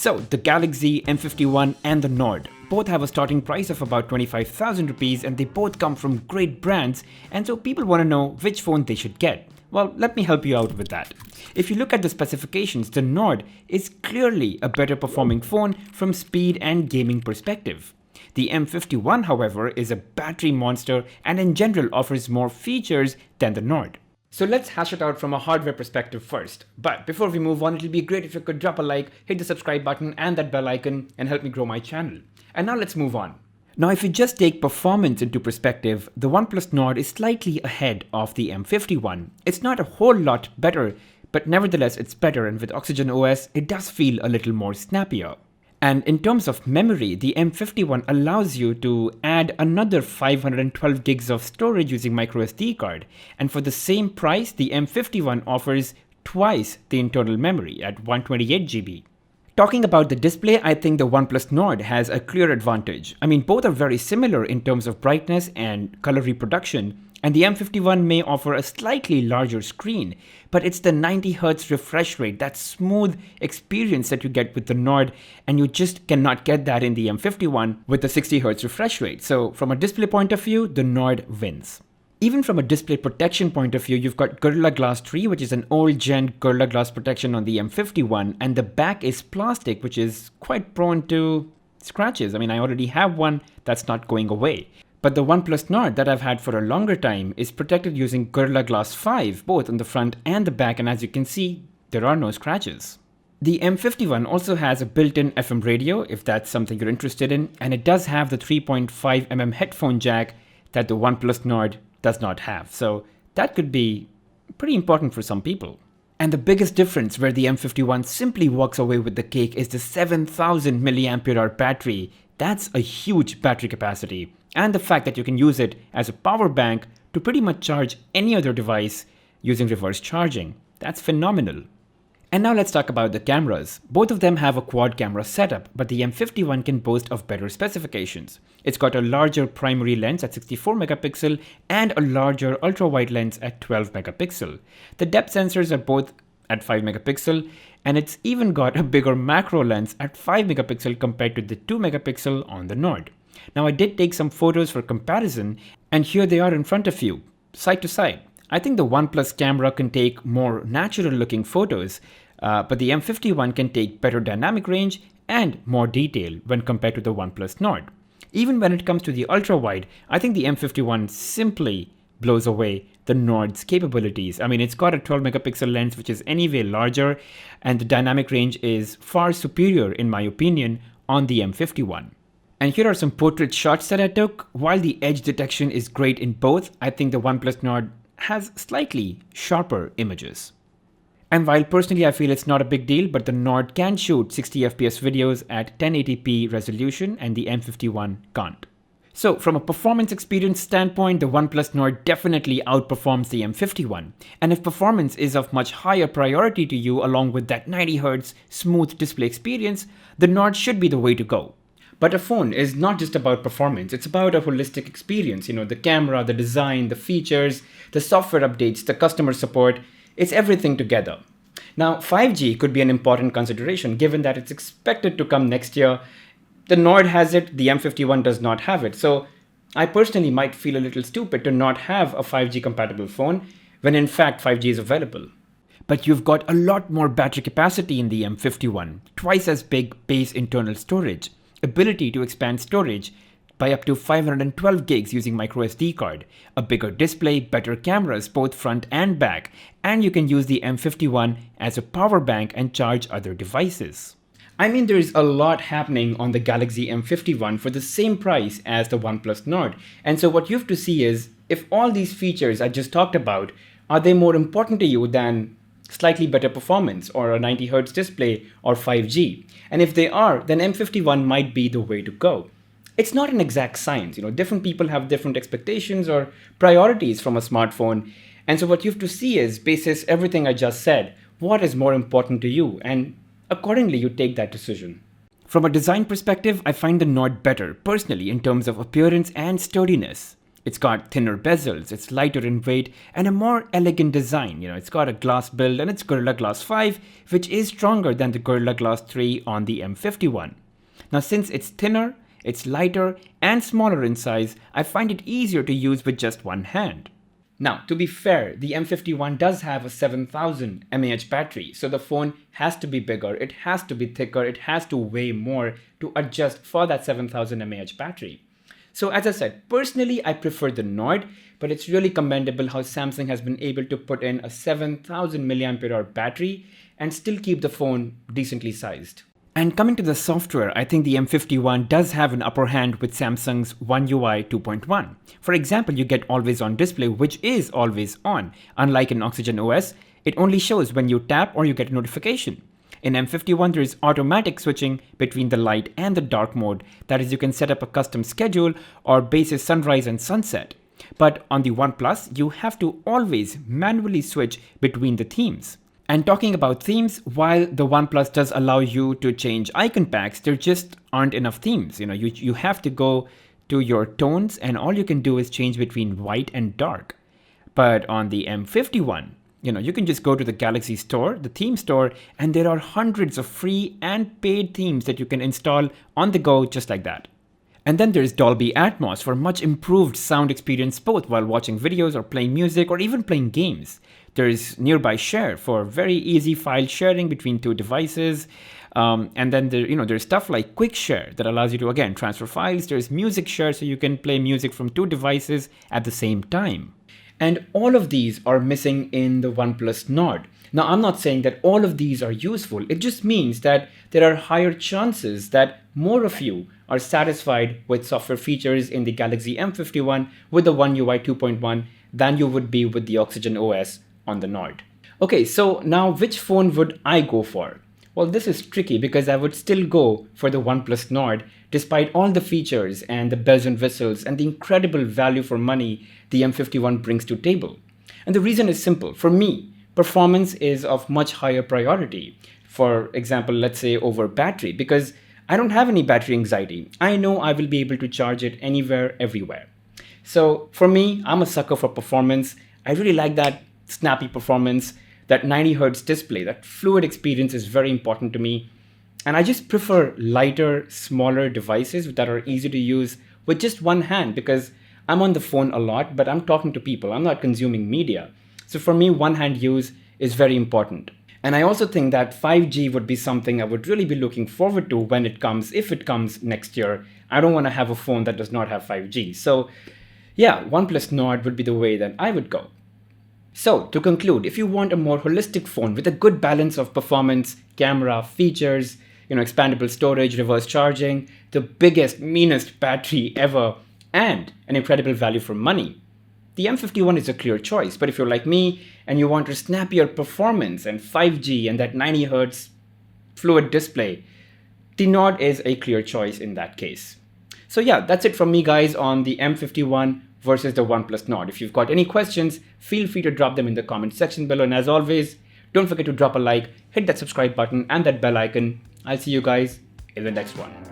So, the Galaxy M51 and the Nord both have a starting price of about 25,000 rupees and they both come from great brands, and so people want to know which phone they should get. Well, let me help you out with that. If you look at the specifications, the Nord is clearly a better performing phone from speed and gaming perspective. The M51, however, is a battery monster and in general offers more features than the Nord. So let's hash it out from a hardware perspective first. But before we move on, it'll be great if you could drop a like, hit the subscribe button and that bell icon and help me grow my channel. And now let's move on. Now if you just take performance into perspective, the OnePlus Nord is slightly ahead of the M51. It's not a whole lot better, but nevertheless it's better, and with Oxygen OS it does feel a little more snappier. And in terms of memory, the M51 allows you to add another 512 gigs of storage using microSD card. And for the same price, the M51 offers twice the internal memory at 128 GB. Talking about the display, I think the OnePlus Nord has a clear advantage. I mean, both are very similar in terms of brightness and color reproduction, and the M51 may offer a slightly larger screen, but it's the 90Hz refresh rate, that smooth experience that you get with the Nord, and you just cannot get that in the M51 with the 60Hz refresh rate. So from a display point of view, the Nord wins. Even from a display protection point of view, you've got Gorilla Glass 3, which is an old gen Gorilla Glass protection on the M51, and the back is plastic, which is quite prone to scratches. I mean, I already have one that's not going away. But the OnePlus Nord that I've had for a longer time is protected using Gorilla Glass 5, both on the front and the back, and as you can see, there are no scratches. The M51 also has a built-in FM radio, if that's something you're interested in, and it does have the 3.5mm headphone jack that the OnePlus Nord does not have, so that could be pretty important for some people. And the biggest difference where the M51 simply walks away with the cake is the 7000 mAh battery. That's a huge battery capacity. And the fact that you can use it as a power bank to pretty much charge any other device using reverse charging. That's phenomenal. And now let's talk about the cameras. Both of them have a quad camera setup, but the M51 can boast of better specifications. It's got a larger primary lens at 64 megapixel and a larger ultra-wide lens at 12 megapixel. The depth sensors are both at 5 megapixel, and it's even got a bigger macro lens at 5 megapixel compared to the 2 megapixel on the Nord. Now I did take some photos for comparison, and here they are in front of you, side to side. I think the OnePlus camera can take more natural looking photos, but the M51 can take better dynamic range and more detail when compared to the OnePlus Nord. Even when it comes to the ultra wide, I think the M51 simply blows away the Nord's capabilities. I mean, it's got a 12 megapixel lens, which is anyway larger, and the dynamic range is far superior in my opinion on the M51. And here are some portrait shots that I took. While the edge detection is great in both, I think the OnePlus Nord has slightly sharper images. And while personally I feel it's not a big deal, but the Nord can shoot 60 FPS videos at 1080p resolution and the M51 can't. So from a performance experience standpoint, the OnePlus Nord definitely outperforms the M51. And if performance is of much higher priority to you along with that 90Hz smooth display experience, the Nord should be the way to go. But a phone is not just about performance, it's about a holistic experience. You know, the camera, the design, the features, the software updates, the customer support, it's everything together. Now, 5G could be an important consideration given that it's expected to come next year. The Nord has it, the M51 does not have it. So I personally might feel a little stupid to not have a 5G compatible phone when in fact 5G is available. But you've got a lot more battery capacity in the M51, twice as big base internal storage, ability to expand storage by up to 512 gigs using microSD card, a bigger display, better cameras both front and back, and you can use the M51 as a power bank and charge other devices. I mean, there's a lot happening on the Galaxy M51 for the same price as the OnePlus Nord, and so what you have to see is if all these features I just talked about, are they more important to you than slightly better performance or a 90Hz display or 5G? And if they are, then M51 might be the way to go. It's not an exact science, you know, different people have different expectations or priorities from a smartphone. And so what you have to see is, basis everything I just said, what is more important to you? And accordingly, you take that decision. From a design perspective, I find the Nord better, personally, in terms of appearance and sturdiness. It's got thinner bezels, it's lighter in weight, and a more elegant design. It's got a glass build and it's Gorilla Glass 5, which is stronger than the Gorilla Glass 3 on the M51. Now, since it's thinner, it's lighter and smaller in size, I find it easier to use with just one hand. Now, to be fair, the M51 does have a 7000 mAh battery, so the phone has to be bigger, it has to be thicker, it has to weigh more to adjust for that 7000 mAh battery. So as I said, personally I prefer the Nord, but it's really commendable how Samsung has been able to put in a 7000 mAh battery and still keep the phone decently sized. And coming to the software, I think the M51 does have an upper hand with Samsung's One UI 2.1. For example, you get always on display, which is always on. Unlike in Oxygen OS, it only shows when you tap or you get a notification. In M51, there is automatic switching between the light and the dark mode. That is, you can set up a custom schedule or basis sunrise and sunset. But on the OnePlus, you have to always manually switch between the themes. And talking about themes, while the OnePlus does allow you to change icon packs, there just aren't enough themes. You have to go to your tones and all you can do is change between white and dark. But on the M51, you can just go to the Galaxy Store, the theme store, and there are hundreds of free and paid themes that you can install on the go just like that. And then there's Dolby Atmos for much improved sound experience both while watching videos or playing music or even playing games. There's Nearby Share for very easy file sharing between two devices. And then there's stuff like Quick Share that allows you to, again, transfer files. There's Music Share so you can play music from two devices at the same time. And all of these are missing in the OnePlus Nord. Now, I'm not saying that all of these are useful. It just means that there are higher chances that more of you are satisfied with software features in the Galaxy M51 with the One UI 2.1 than you would be with the Oxygen OS on the Nord. Okay, so now which phone would I go for? Well, this is tricky because I would still go for the OnePlus Nord despite all the features and the bells and whistles and the incredible value for money the M51 brings to table. And the reason is simple. For me, performance is of much higher priority. For example, let's say over battery, because I don't have any battery anxiety. I know I will be able to charge it anywhere, everywhere. So for me, I'm a sucker for performance. I really like that snappy performance. That 90 Hz display, that fluid experience is very important to me. And I just prefer lighter, smaller devices that are easy to use with just one hand because I'm on the phone a lot, but I'm talking to people. I'm not consuming media. So for me, one-hand use is very important. And I also think that 5G would be something I would really be looking forward to when it comes, if it comes next year. I don't want to have a phone that does not have 5G. So yeah, OnePlus Nord would be the way that I would go. So to conclude, if you want a more holistic phone with a good balance of performance, camera, features, expandable storage, reverse charging, the biggest, meanest battery ever, and an incredible value for money, the M51 is a clear choice. But if you're like me and you want a snappier performance and 5G and that 90 Hz fluid display, the Nord is a clear choice in that case. So yeah, that's it from me guys on the M51 versus the OnePlus Nord. If you've got any questions, feel free to drop them in the comment section below. And as always, don't forget to drop a like, hit that subscribe button and that bell icon. I'll see you guys in the next one.